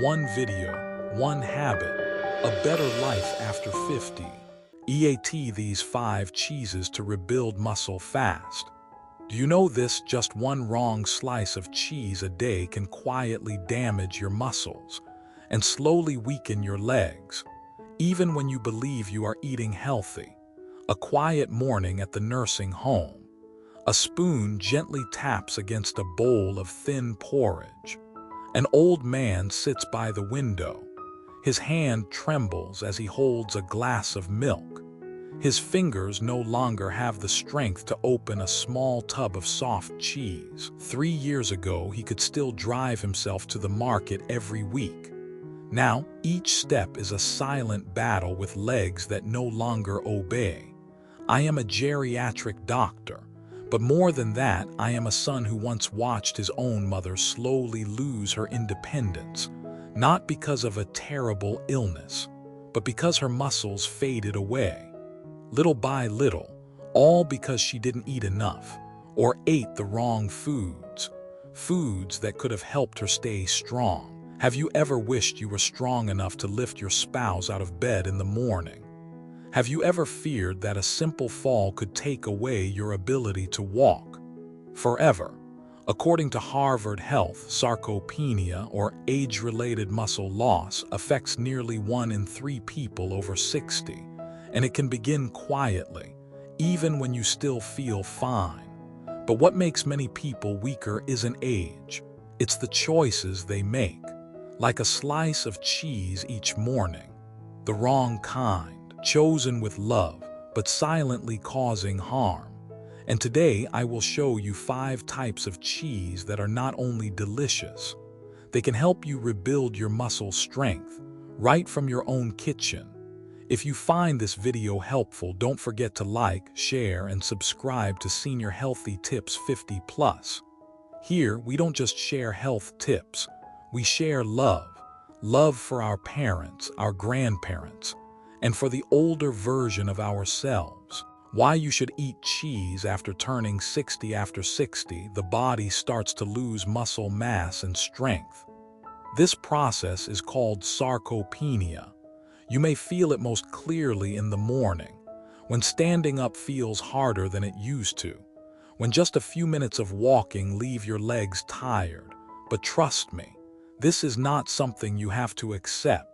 One video, one habit, a better life after 50. EAT these 5 cheeses to rebuild muscle fast. Do you know this? Just one wrong slice of cheese a day can quietly damage your muscles and slowly weaken your legs, even when you believe you are eating healthy. A quiet morning at the nursing home. A spoon gently taps against a bowl of thin porridge. An old man sits by the window. His hand trembles as he holds a glass of milk. His fingers no longer have the strength to open a small tub of soft cheese. 3 years ago, he could still drive himself to the market every week. Now, each step is a silent battle with legs that no longer obey. I am a geriatric doctor. But more than that, I am a son who once watched his own mother slowly lose her independence, not because of a terrible illness, but because her muscles faded away. Little by little, all because she didn't eat enough, or ate the wrong foods that could have helped her stay strong. Have you ever wished you were strong enough to lift your spouse out of bed in the morning? Have you ever feared that a simple fall could take away your ability to walk forever? According to Harvard Health, sarcopenia, or age-related muscle loss, affects nearly 1 in 3 people over 60, and it can begin quietly, even when you still feel fine. But what makes many people weaker isn't age, it's the choices they make. Like a slice of cheese each morning, the wrong kind, chosen with love, but silently causing harm. And today I will show you 5 types of cheese that are not only delicious, they can help you rebuild your muscle strength right from your own kitchen. If you find this video helpful, don't forget to like, share, and subscribe to Senior Healthy Tips 50+. Here, we don't just share health tips, we share love for our parents, our grandparents, and for the older version of ourselves. Why you should eat cheese after turning 60. After 60, the body starts to lose muscle mass and strength. This process is called sarcopenia. You may feel it most clearly in the morning, when standing up feels harder than it used to, when just a few minutes of walking leave your legs tired. But trust me, this is not something you have to accept.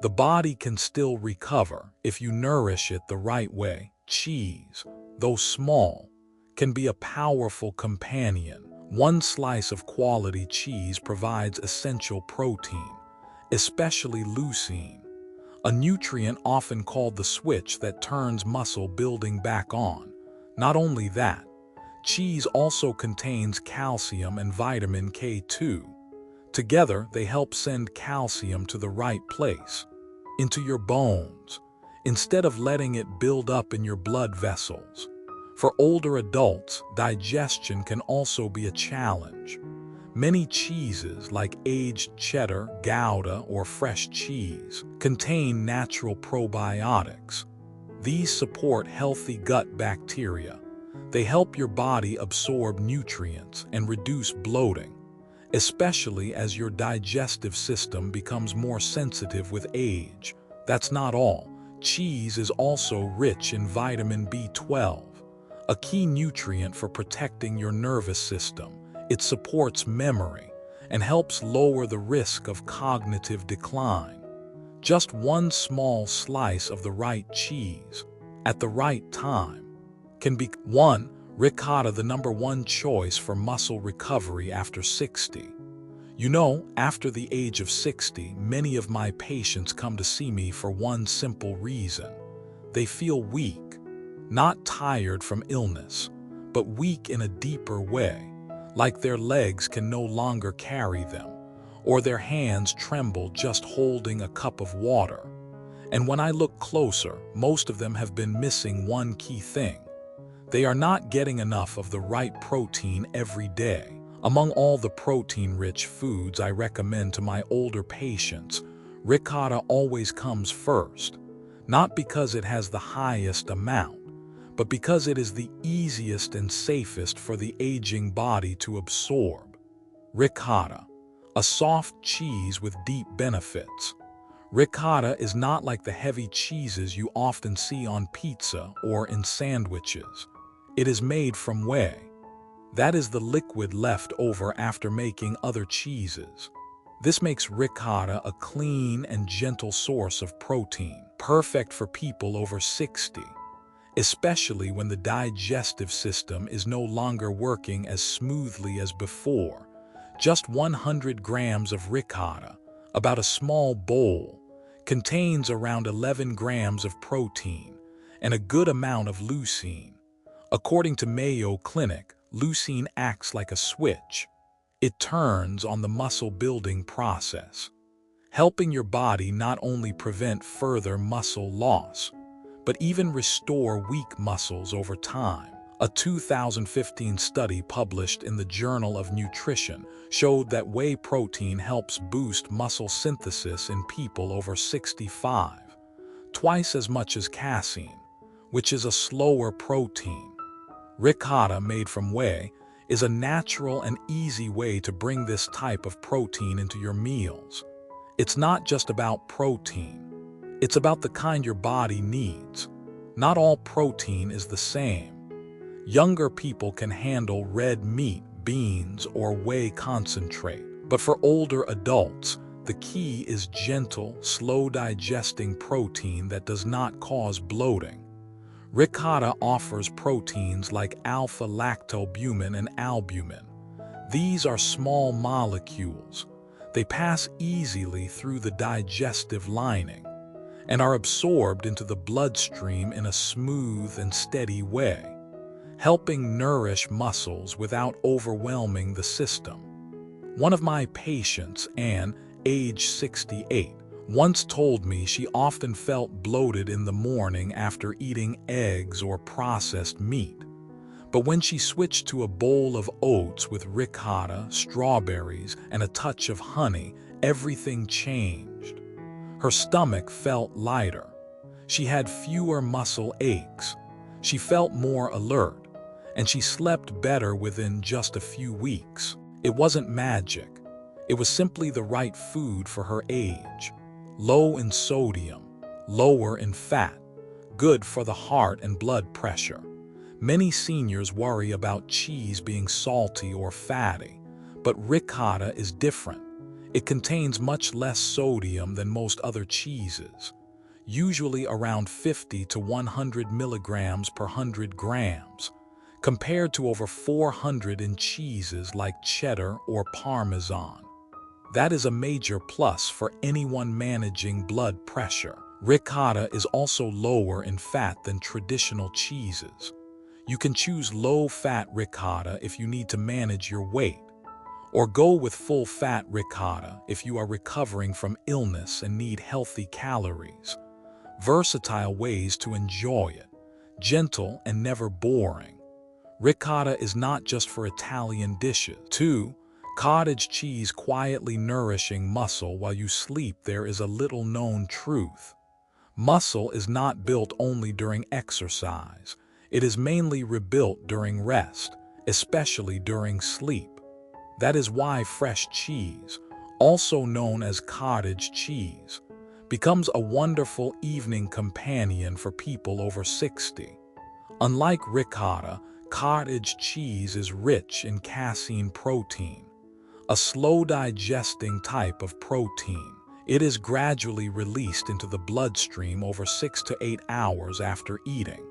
The body can still recover if you nourish it the right way. Cheese, though small, can be a powerful companion. One slice of quality cheese provides essential protein, especially leucine, a nutrient often called the switch that turns muscle building back on. Not only that, cheese also contains calcium and vitamin K2. Together, they help send calcium to the right place, into your bones, instead of letting it build up in your blood vessels. For older adults, digestion can also be a challenge. Many cheeses, like aged cheddar, Gouda, or fresh cheese, contain natural probiotics. These support healthy gut bacteria. They help your body absorb nutrients and reduce bloating, especially as your digestive system becomes more sensitive with age. That's not all. Cheese is also rich in vitamin B12, a key nutrient for protecting your nervous system. It supports memory and helps lower the risk of cognitive decline. Just one small slice of the right cheese at the right time can be 1. Ricotta, the #1 choice for muscle recovery after 60. You know, after the age of 60, many of my patients come to see me for one simple reason. They feel weak, not tired from illness, but weak in a deeper way, like their legs can no longer carry them, or their hands tremble just holding a cup of water. And when I look closer, most of them have been missing one key thing. They are not getting enough of the right protein every day. Among all the protein-rich foods I recommend to my older patients, ricotta always comes first, not because it has the highest amount, but because it is the easiest and safest for the aging body to absorb. Ricotta, a soft cheese with deep benefits. Ricotta is not like the heavy cheeses you often see on pizza or in sandwiches. It is made from whey. That is the liquid left over after making other cheeses. This makes ricotta a clean and gentle source of protein, perfect for people over 60, especially when the digestive system is no longer working as smoothly as before. Just 100 grams of ricotta, about a small bowl, contains around 11 grams of protein and a good amount of leucine. According to Mayo Clinic, leucine acts like a switch. It turns on the muscle-building process, helping your body not only prevent further muscle loss, but even restore weak muscles over time. A 2015 study published in the Journal of Nutrition showed that whey protein helps boost muscle synthesis in people over 65, twice as much as casein, which is a slower protein. Ricotta made from whey is a natural and easy way to bring this type of protein into your meals. It's not just about protein. It's about the kind your body needs. Not all protein is the same. Younger people can handle red meat, beans, or whey concentrate. But for older adults, the key is gentle, slow-digesting protein that does not cause bloating. Ricotta offers proteins like alpha-lactalbumin and albumin. These are small molecules. They pass easily through the digestive lining and are absorbed into the bloodstream in a smooth and steady way, helping nourish muscles without overwhelming the system. One of my patients, Anne, age 68, once told me she often felt bloated in the morning after eating eggs or processed meat. But when she switched to a bowl of oats with ricotta, strawberries, and a touch of honey, everything changed. Her stomach felt lighter. She had fewer muscle aches. She felt more alert, and she slept better within just a few weeks. It wasn't magic. It was simply the right food for her age. Low in sodium, lower in fat, good for the heart and blood pressure. Many seniors worry about cheese being salty or fatty, but ricotta is different. It contains much less sodium than most other cheeses, usually around 50 to 100 milligrams per 100 grams, compared to over 400 in cheeses like cheddar or Parmesan. That is a major plus for anyone managing blood pressure. Ricotta is also lower in fat than traditional cheeses. You can choose low-fat ricotta if you need to manage your weight, or go with full-fat ricotta if you are recovering from illness and need healthy calories. Versatile ways to enjoy it, gentle and never boring. Ricotta is not just for Italian dishes. 2. Cottage cheese quietly nourishing muscle while you sleep. There is a little-known truth. Muscle is not built only during exercise. It is mainly rebuilt during rest, especially during sleep. That is why fresh cheese, also known as cottage cheese, becomes a wonderful evening companion for people over 60. Unlike ricotta, cottage cheese is rich in casein protein, a slow-digesting type of protein. It is gradually released into the bloodstream over 6 to 8 hours after eating.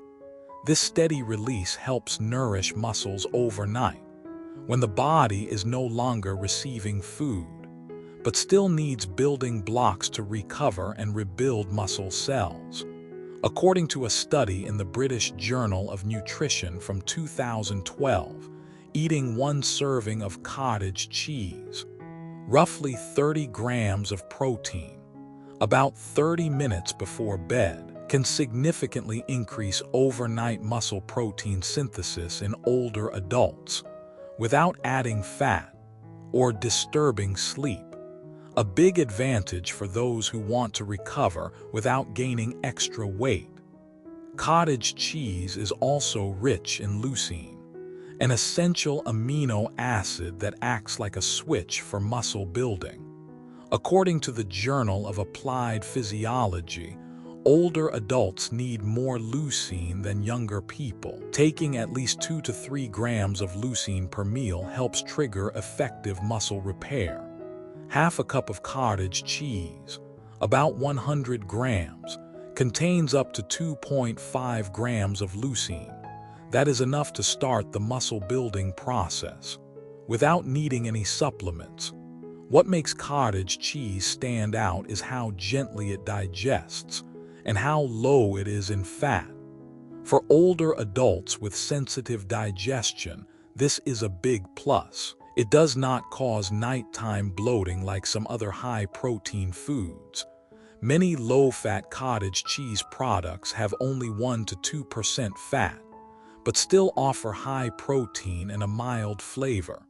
This steady release helps nourish muscles overnight, when the body is no longer receiving food, but still needs building blocks to recover and rebuild muscle cells. According to a study in the British Journal of Nutrition from 2012, eating 1 serving of cottage cheese, roughly 30 grams of protein, about 30 minutes before bed, can significantly increase overnight muscle protein synthesis in older adults without adding fat or disturbing sleep. A big advantage for those who want to recover without gaining extra weight. Cottage cheese is also rich in leucine, an essential amino acid that acts like a switch for muscle building. According to the Journal of Applied Physiology, older adults need more leucine than younger people. Taking at least 2 to 3 grams of leucine per meal helps trigger effective muscle repair. Half a cup of cottage cheese, about 100 grams, contains up to 2.5 grams of leucine. That is enough to start the muscle-building process, without needing any supplements. What makes cottage cheese stand out is how gently it digests and how low it is in fat. For older adults with sensitive digestion, this is a big plus. It does not cause nighttime bloating like some other high-protein foods. Many low-fat cottage cheese products have only 1 to 2% fat, but still offer high protein and a mild flavor.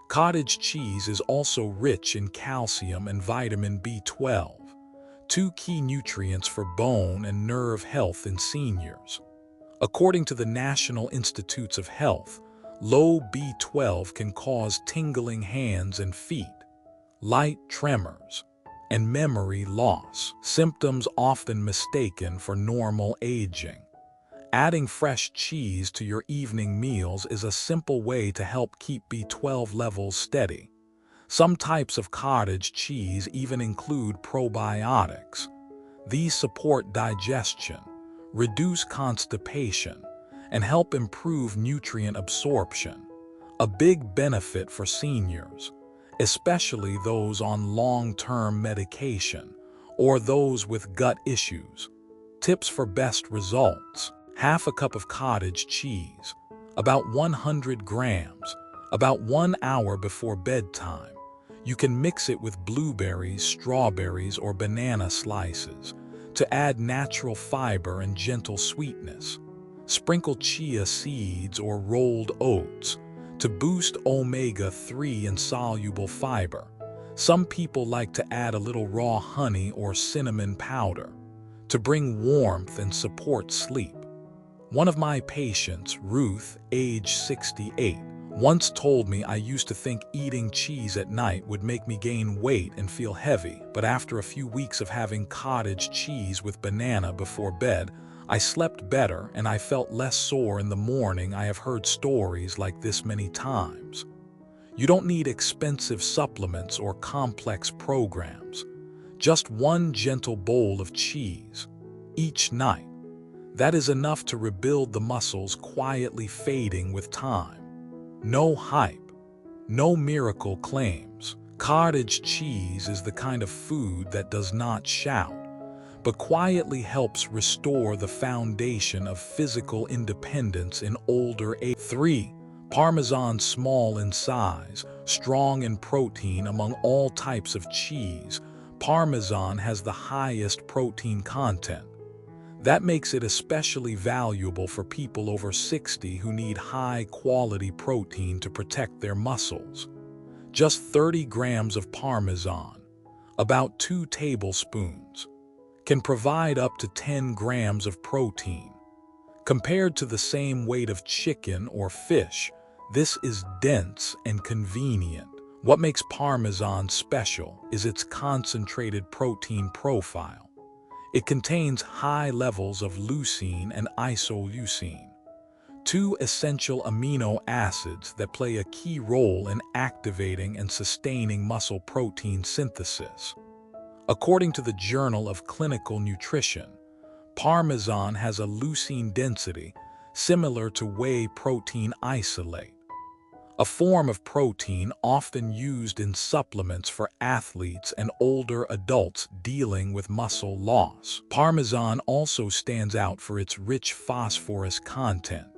Cottage cheese is also rich in calcium and vitamin B12, 2 key nutrients for bone and nerve health in seniors. According to the National Institutes of Health, low B12 can cause tingling hands and feet, light tremors, and memory loss, symptoms often mistaken for normal aging. Adding fresh cheese to your evening meals is a simple way to help keep B12 levels steady. Some types of cottage cheese even include probiotics. These support digestion, reduce constipation, and help improve nutrient absorption, a big benefit for seniors, especially those on long-term medication or those with gut issues. Tips for best results: half a cup of cottage cheese, about 100 grams, about 1 hour before bedtime. You can mix it with blueberries, strawberries, or banana slices to add natural fiber and gentle sweetness. Sprinkle chia seeds or rolled oats to boost omega-3 and soluble fiber. Some people like to add a little raw honey or cinnamon powder to bring warmth and support sleep. One of my patients, Ruth, age 68, once told me I used to think eating cheese at night would make me gain weight and feel heavy, but after a few weeks of having cottage cheese with banana before bed, I slept better and I felt less sore in the morning. I have heard stories like this many times. You don't need expensive supplements or complex programs. Just one gentle bowl of cheese each night. That is enough to rebuild the muscles quietly fading with time. No hype, no miracle claims. Cottage cheese is the kind of food that does not shout, but quietly helps restore the foundation of physical independence in older age. 3. Parmesan, small in size, strong in protein. Among all types of cheese, Parmesan has the highest protein content. That makes it especially valuable for people over 60 who need high-quality protein to protect their muscles. Just 30 grams of Parmesan, about 2 tablespoons, can provide up to 10 grams of protein. Compared to the same weight of chicken or fish, this is dense and convenient. What makes Parmesan special is its concentrated protein profile. It contains high levels of leucine and isoleucine, 2 essential amino acids that play a key role in activating and sustaining muscle protein synthesis. According to the Journal of Clinical Nutrition, Parmesan has a leucine density similar to whey protein isolate, a form of protein often used in supplements for athletes and older adults dealing with muscle loss. Parmesan also stands out for its rich phosphorus content.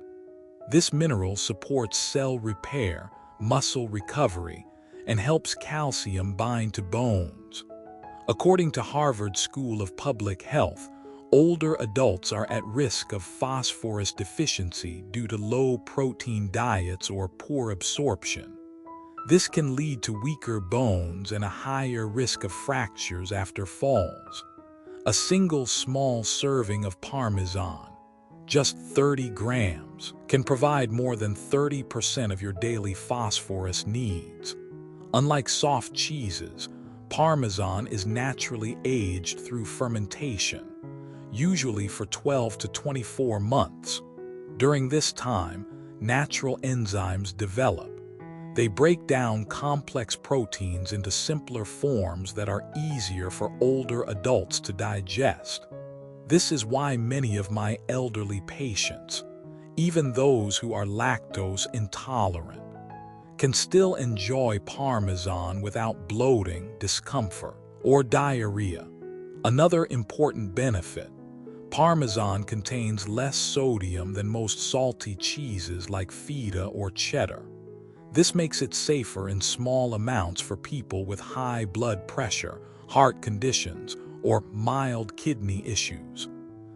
This mineral supports cell repair, muscle recovery, and helps calcium bind to bones. According to Harvard School of Public Health, older adults are at risk of phosphorus deficiency due to low-protein diets or poor absorption. This can lead to weaker bones and a higher risk of fractures after falls. A single small serving of Parmesan, just 30 grams, can provide more than 30% of your daily phosphorus needs. Unlike soft cheeses, Parmesan is naturally aged through fermentation, usually for 12 to 24 months. During this time, natural enzymes develop. They break down complex proteins into simpler forms that are easier for older adults to digest. This is why many of my elderly patients, even those who are lactose intolerant, can still enjoy Parmesan without bloating, discomfort, or diarrhea. Another important benefit: Parmesan contains less sodium than most salty cheeses like feta or cheddar. This makes it safer in small amounts for people with high blood pressure, heart conditions, or mild kidney issues.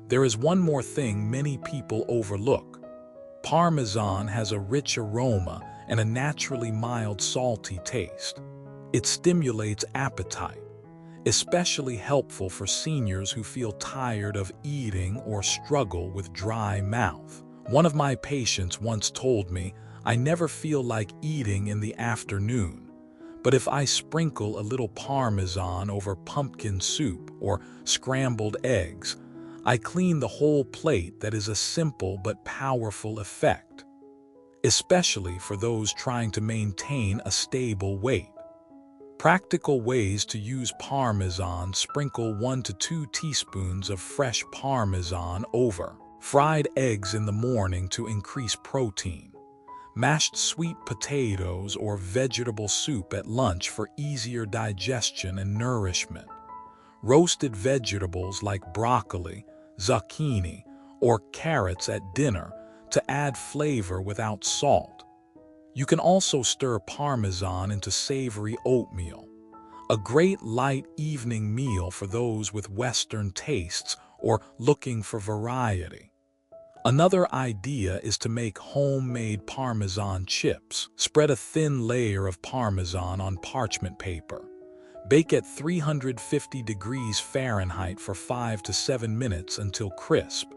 There is one more thing many people overlook. Parmesan has a rich aroma and a naturally mild salty taste. It stimulates appetite, especially helpful for seniors who feel tired of eating or struggle with dry mouth. One of my patients once told me, "I never feel like eating in the afternoon, but if I sprinkle a little Parmesan over pumpkin soup or scrambled eggs, I clean the whole plate." That is a simple but powerful effect, especially for those trying to maintain a stable weight. Practical ways to use Parmesan: sprinkle 1 to 2 teaspoons of fresh Parmesan over fried eggs in the morning to increase protein. Mashed sweet potatoes or vegetable soup at lunch for easier digestion and nourishment. Roasted vegetables like broccoli, zucchini, or carrots at dinner to add flavor without salt. You can also stir Parmesan into savory oatmeal, a great light evening meal for those with Western tastes or looking for variety. Another idea is to make homemade Parmesan chips. Spread a thin layer of Parmesan on parchment paper. Bake at 350 degrees Fahrenheit for 5 to 7 minutes until crisp.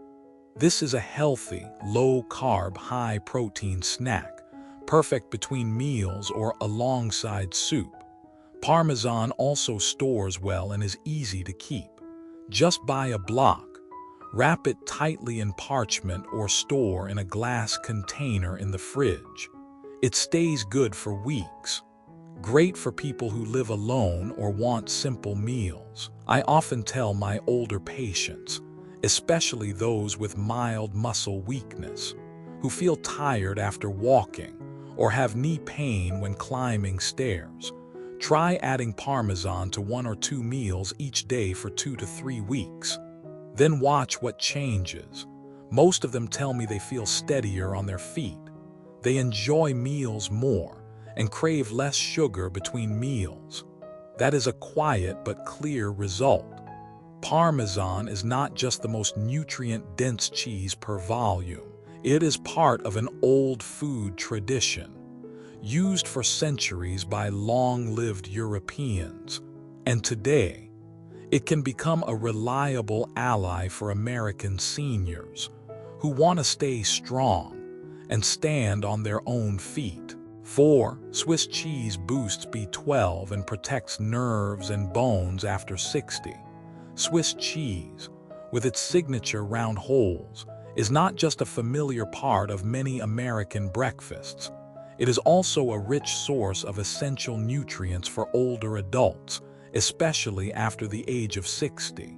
This is a healthy, low-carb, high-protein snack, perfect between meals or alongside soup. Parmesan also stores well and is easy to keep. Just buy a block. Wrap it tightly in parchment or store in a glass container in the fridge. It stays good for weeks. Great for people who live alone or want simple meals. I often tell my older patients, especially those with mild muscle weakness, who feel tired after walking or have knee pain when climbing stairs, try adding Parmesan to 1 or 2 meals each day for 2 to 3 weeks. Then watch what changes. Most of them tell me they feel steadier on their feet. They enjoy meals more and crave less sugar between meals. That is a quiet but clear result. Parmesan is not just the most nutrient-dense cheese per volume. It is part of an old food tradition, used for centuries by long-lived Europeans. And today, it can become a reliable ally for American seniors who want to stay strong and stand on their own feet. 4. Swiss cheese boosts B12 and protects nerves and bones after 60. Swiss cheese, with its signature round holes, is not just a familiar part of many American breakfasts. It is also a rich source of essential nutrients for older adults, especially after the age of 60.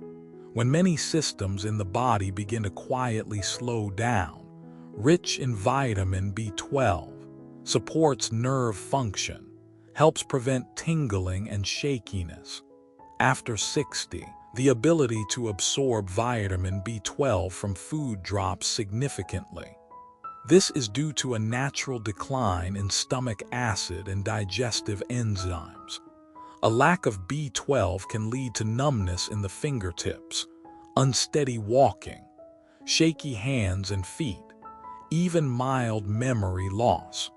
When many systems in the body begin to quietly slow down, rich in vitamin B12, supports nerve function, helps prevent tingling and shakiness. After 60, the ability to absorb vitamin B12 from food drops significantly. This is due to a natural decline in stomach acid and digestive enzymes. A lack of B12 can lead to numbness in the fingertips, unsteady walking, shaky hands and feet, even mild memory loss.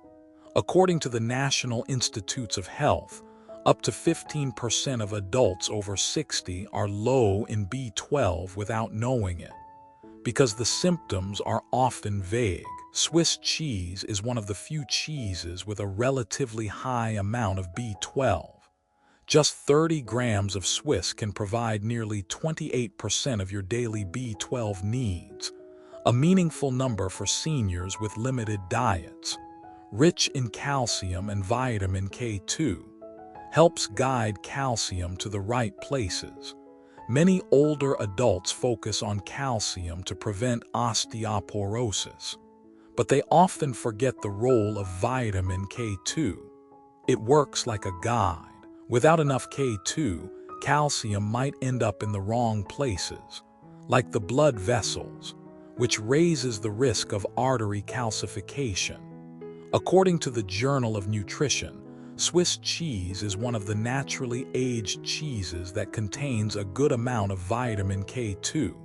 According to the National Institutes of Health, up to 15% of adults over 60 are low in B12 without knowing it. because the symptoms are often vague. Swiss cheese is one of the few cheeses with a relatively high amount of B12. Just 30 grams of Swiss can provide nearly 28% of your daily B12 needs, a meaningful number for seniors with limited diets. Rich in calcium and vitamin K2, helps guide calcium to the right places. Many older adults focus on calcium to prevent osteoporosis, but they often forget the role of vitamin K2. It works like a guide. Without enough K2, calcium might end up in the wrong places, like the blood vessels, which raises the risk of artery calcification. According to the Journal of Nutrition, Swiss cheese is one of the naturally aged cheeses that contains a good amount of vitamin K2.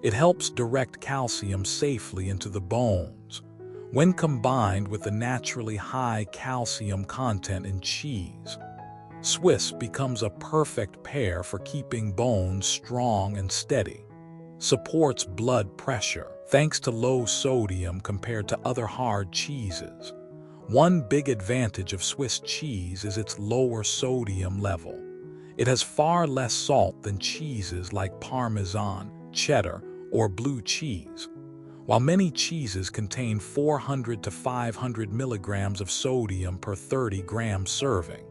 It helps direct calcium safely into the bones. When combined with the naturally high calcium content in cheese, Swiss becomes a perfect pair for keeping bones strong and steady. Supports blood pressure, thanks to low sodium compared to other hard cheeses. One big advantage of Swiss cheese is its lower sodium level. It has far less salt than cheeses like Parmesan, cheddar, or blue cheese. While many cheeses contain 400 to 500 milligrams of sodium per 30-gram serving,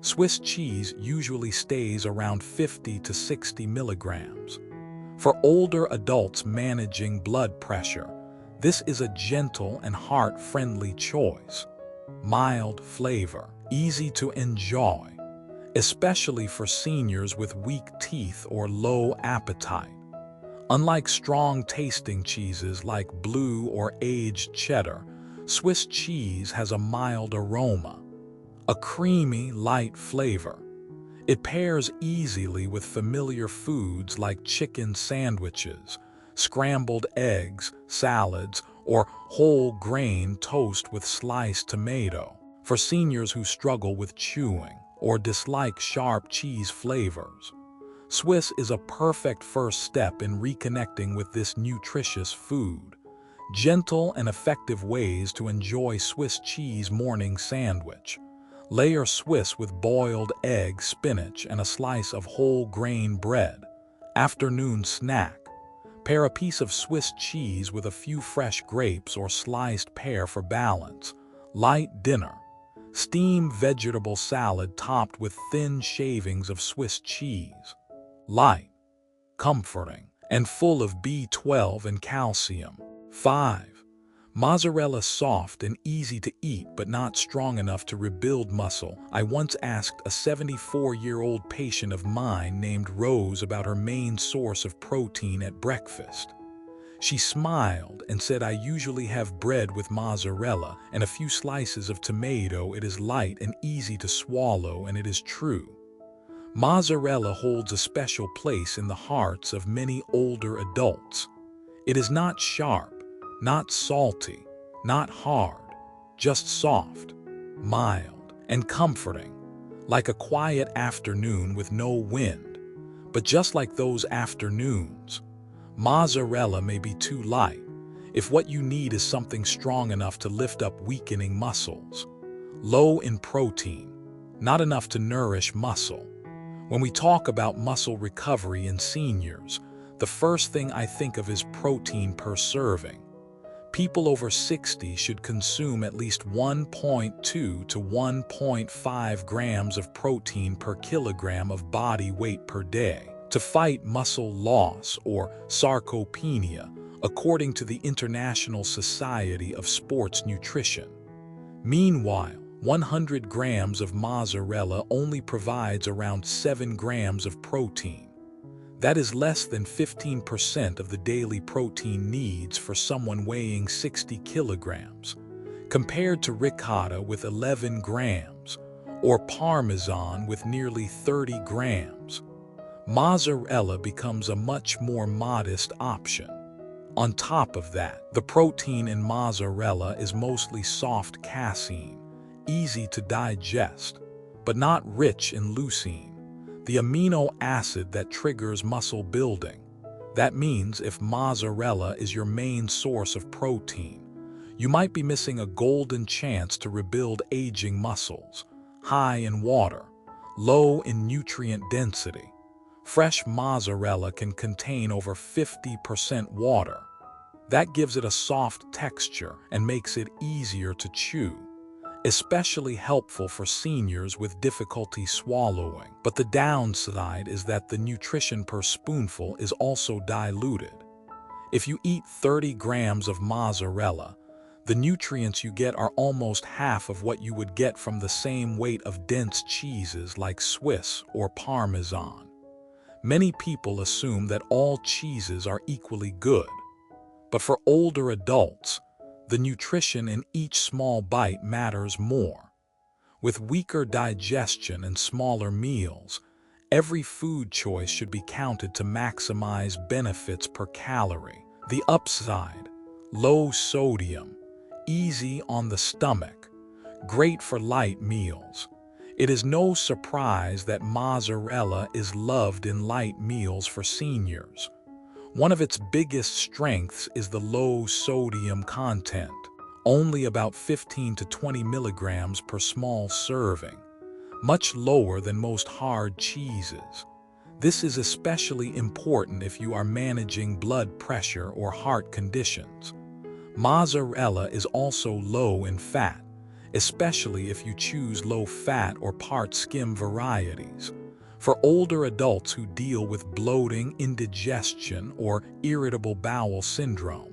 Swiss cheese usually stays around 50 to 60 milligrams. For older adults managing blood pressure, this is a gentle and heart-friendly choice. Mild flavor, easy to enjoy, especially for seniors with weak teeth or low appetite. Unlike strong-tasting cheeses like blue or aged cheddar, Swiss cheese has a mild aroma, a creamy, light flavor. It pairs easily with familiar foods like chicken sandwiches, scrambled eggs, salads, or whole grain toast with sliced tomato. For seniors who struggle with chewing or dislike sharp cheese flavors, Swiss is a perfect first step in reconnecting with this nutritious food. Gentle and effective ways to enjoy Swiss cheese morning sandwich. Layer Swiss with boiled egg, spinach, and a slice of whole grain bread. Afternoon snack. Pair a piece of Swiss cheese with a few fresh grapes or sliced pear for balance. Light dinner. Steam vegetable salad topped with thin shavings of Swiss cheese. Light, comforting, and full of B12 and calcium. 5. Mozzarella, soft and easy to eat but not strong enough to rebuild muscle. I once asked a 74-year-old patient of mine named Rose about her main source of protein at breakfast. She smiled and said, "I usually have bread with mozzarella and a few slices of tomato. It is light and easy to swallow," and it is true. Mozzarella holds a special place in the hearts of many older adults. It is not sharp, not salty, not hard, just soft, mild, and comforting, like a quiet afternoon with no wind. But just like those afternoons, mozzarella may be too light if what you need is something strong enough to lift up weakening muscles. Low in protein, not enough to nourish muscle. When we talk about muscle recovery in seniors, the first thing I think of is protein per serving. People over 60 should consume at least 1.2 to 1.5 grams of protein per kilogram of body weight per day to fight muscle loss or sarcopenia, according to the International Society of Sports Nutrition. Meanwhile, 100 grams of mozzarella only provides around 7 grams of protein. That is less than 15% of the daily protein needs for someone weighing 60 kilograms, compared to ricotta with 11 grams, or Parmesan with nearly 30 grams. Mozzarella becomes a much more modest option. On top of that, the protein in mozzarella is mostly soft casein, easy to digest, but not rich in leucine, the amino acid that triggers muscle building. That means if mozzarella is your main source of protein, you might be missing a golden chance to rebuild aging muscles. High in water, low in nutrient density, fresh mozzarella can contain over 50% water. That gives it a soft texture and makes it easier to chew, especially helpful for seniors with difficulty swallowing. But the downside is that the nutrition per spoonful is also diluted. If you eat 30 grams of mozzarella, the nutrients you get are almost half of what you would get from the same weight of dense cheeses like Swiss or Parmesan. Many people assume that all cheeses are equally good, but for older adults, the nutrition in each small bite matters more. With weaker digestion and smaller meals, every food choice should be counted to maximize benefits per calorie. The upside: low sodium, easy on the stomach, great for light meals. It is no surprise that mozzarella is loved in light meals for seniors. One of its biggest strengths is the low sodium content, only about 15 to 20 milligrams per small serving, much lower than most hard cheeses. This is especially important if you are managing blood pressure or heart conditions. Mozzarella is also low in fat, especially if you choose low-fat or part-skim varieties. For older adults who deal with bloating, indigestion, or irritable bowel syndrome,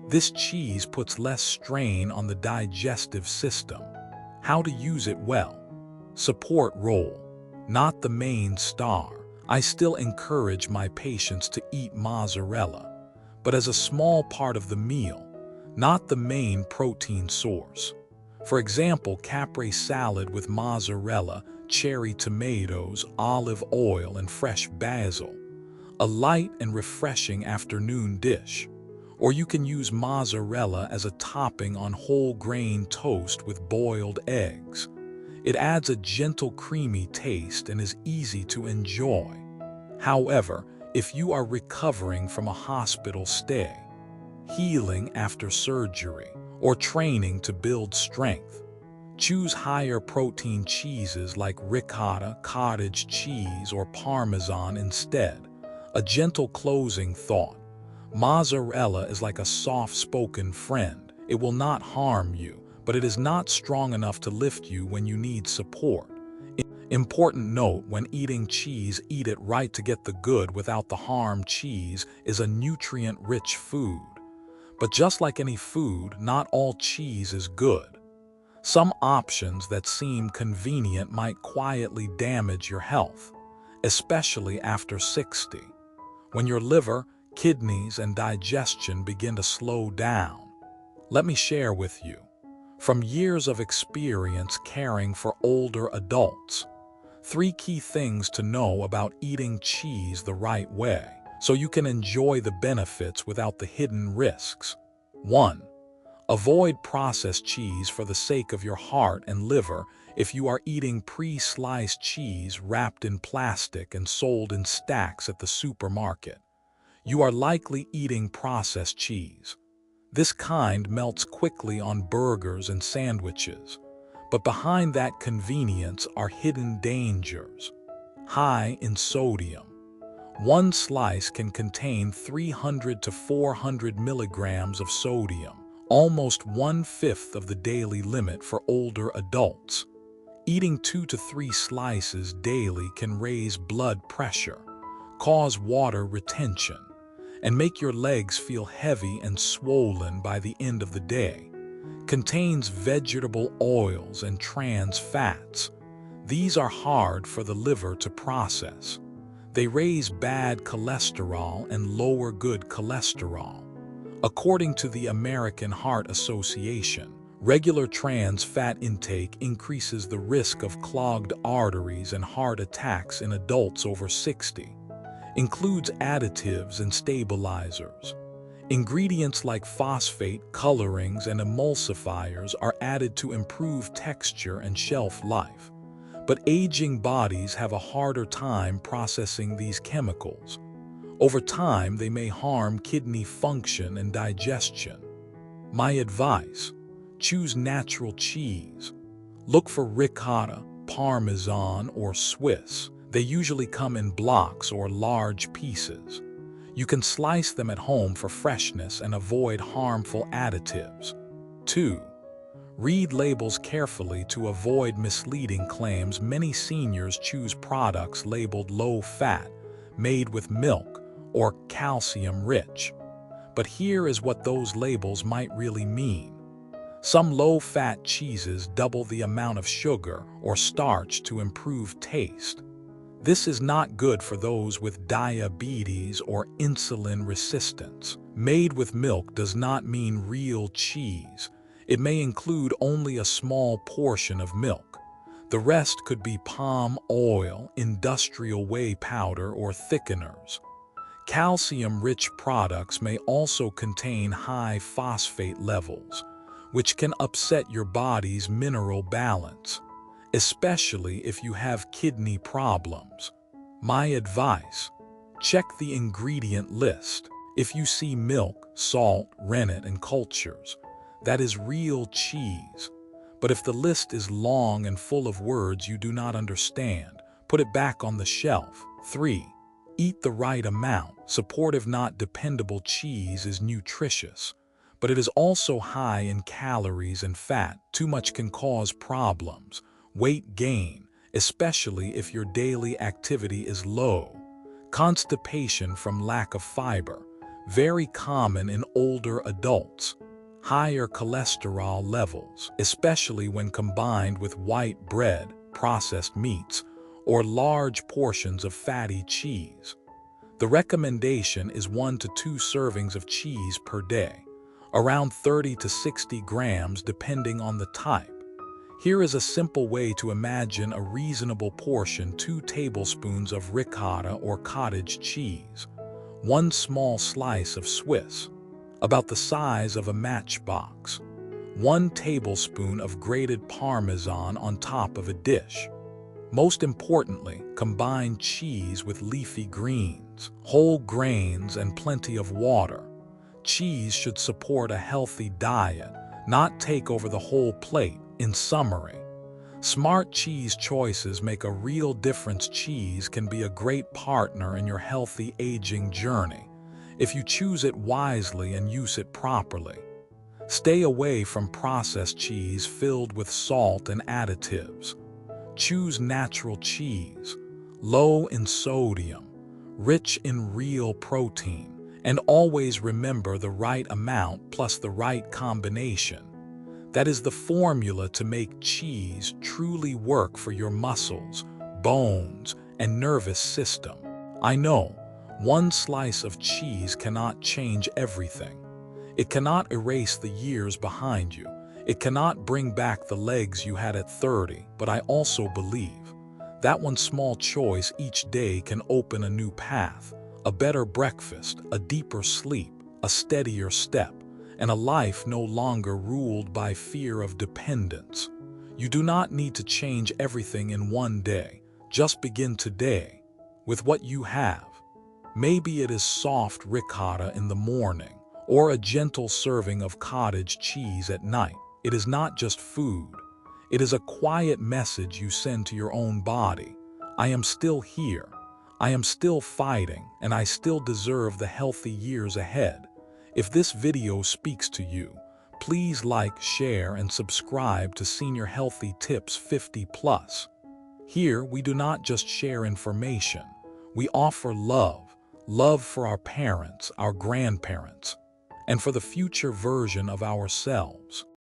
this cheese puts less strain on the digestive system. How to use it well? Support role, not the main star. I still encourage my patients to eat mozzarella, but as a small part of the meal, not the main protein source. For example, capre salad with mozzarella, cherry tomatoes, olive oil, and fresh basil, a light and refreshing afternoon dish. Or you can use mozzarella as a topping on whole grain toast with boiled eggs. It adds a gentle creamy taste and is easy to enjoy. However, if you are recovering from a hospital stay, healing after surgery, or training to build strength, choose higher protein cheeses like ricotta, cottage cheese, or Parmesan instead. A gentle closing thought: mozzarella is like a soft-spoken friend. It will not harm you, but it is not strong enough to lift you when you need support. Important note: when eating cheese, eat it right to get the good without the harm. Cheese is a nutrient-rich food. But just like any food, not all cheese is good. Some options that seem convenient might quietly damage your health, especially after 60, when your liver, kidneys, and digestion begin to slow down. Let me share with you, from years of experience caring for older adults, 3 key things to know about eating cheese the right way, so you can enjoy the benefits without the hidden risks. 1. Avoid processed cheese for the sake of your heart and liver. If you are eating pre-sliced cheese wrapped in plastic and sold in stacks at the supermarket, you are likely eating processed cheese. This kind melts quickly on burgers and sandwiches, but behind that convenience are hidden dangers. High in sodium. One slice can contain 300 to 400 milligrams of sodium, almost 1/5 of the daily limit for older adults. Eating 2 to 3 slices daily can raise blood pressure, cause water retention, and make your legs feel heavy and swollen by the end of the day. Contains vegetable oils and trans fats. These are hard for the liver to process. They raise bad cholesterol and lower good cholesterol. According to the American Heart Association, regular trans fat intake increases the risk of clogged arteries and heart attacks in adults over 60. Includes additives and stabilizers. Ingredients like phosphate, colorings, and emulsifiers are added to improve texture and shelf life. But aging bodies have a harder time processing these chemicals. Over time, they may harm kidney function and digestion. My advice: choose natural cheese. Look for ricotta, Parmesan, or Swiss. They usually come in blocks or large pieces. You can slice them at home for freshness and avoid harmful additives. 2. Read labels carefully to avoid misleading claims. Many seniors choose products labeled low-fat, made with milk, or calcium-rich. But here is what those labels might really mean. Some low-fat cheeses double the amount of sugar or starch to improve taste. This is not good for those with diabetes or insulin resistance. Made with milk does not mean real cheese. It may include only a small portion of milk. The rest could be palm oil, industrial whey powder, or thickeners. Calcium-rich products may also contain high phosphate levels, which can upset your body's mineral balance, especially if you have kidney problems. My advice: check the ingredient list. If you see milk, salt, rennet, and cultures, that is real cheese. But if the list is long and full of words you do not understand, put it back on the shelf. 3. Eat the right amount. Supportive, not dependable cheese is nutritious, but it is also high in calories and fat. Too much can cause problems. Weight gain, especially if your daily activity is low. Constipation from lack of fiber, very common in older adults. Higher cholesterol levels, especially when combined with white bread, processed meats, or large portions of fatty cheese. The recommendation is 1 to 2 servings of cheese per day, around 30 to 60 grams depending on the type. Here is a simple way to imagine a reasonable portion: 2 tablespoons of ricotta or cottage cheese, 1 small slice of Swiss, about the size of a matchbox, 1 tablespoon of grated Parmesan on top of a dish. Most importantly, combine cheese with leafy greens, whole grains, and plenty of water. Cheese should support a healthy diet, not take over the whole plate. In summary, smart cheese choices make a real difference. Cheese can be a great partner in your healthy aging journey if you choose it wisely and use it properly. Stay away from processed cheese filled with salt and additives. Choose natural cheese, low in sodium, rich in real protein, and always remember the right amount plus the right combination. That is the formula to make cheese truly work for your muscles, bones, and nervous system. I know, one slice of cheese cannot change everything. It cannot erase the years behind you. It cannot bring back the legs you had at 30, but I also believe that one small choice each day can open a new path, a better breakfast, a deeper sleep, a steadier step, and a life no longer ruled by fear of dependence. You do not need to change everything in one day. Just begin today with what you have. Maybe it is soft ricotta in the morning or a gentle serving of cottage cheese at night. It is not just food. It is a quiet message you send to your own body. I am still here. I am still fighting, and I still deserve the healthy years ahead. If this video speaks to you, please like, share, and subscribe to Senior Healthy Tips 50+. Here, we do not just share information. We offer love for our parents, our grandparents, and for the future version of ourselves.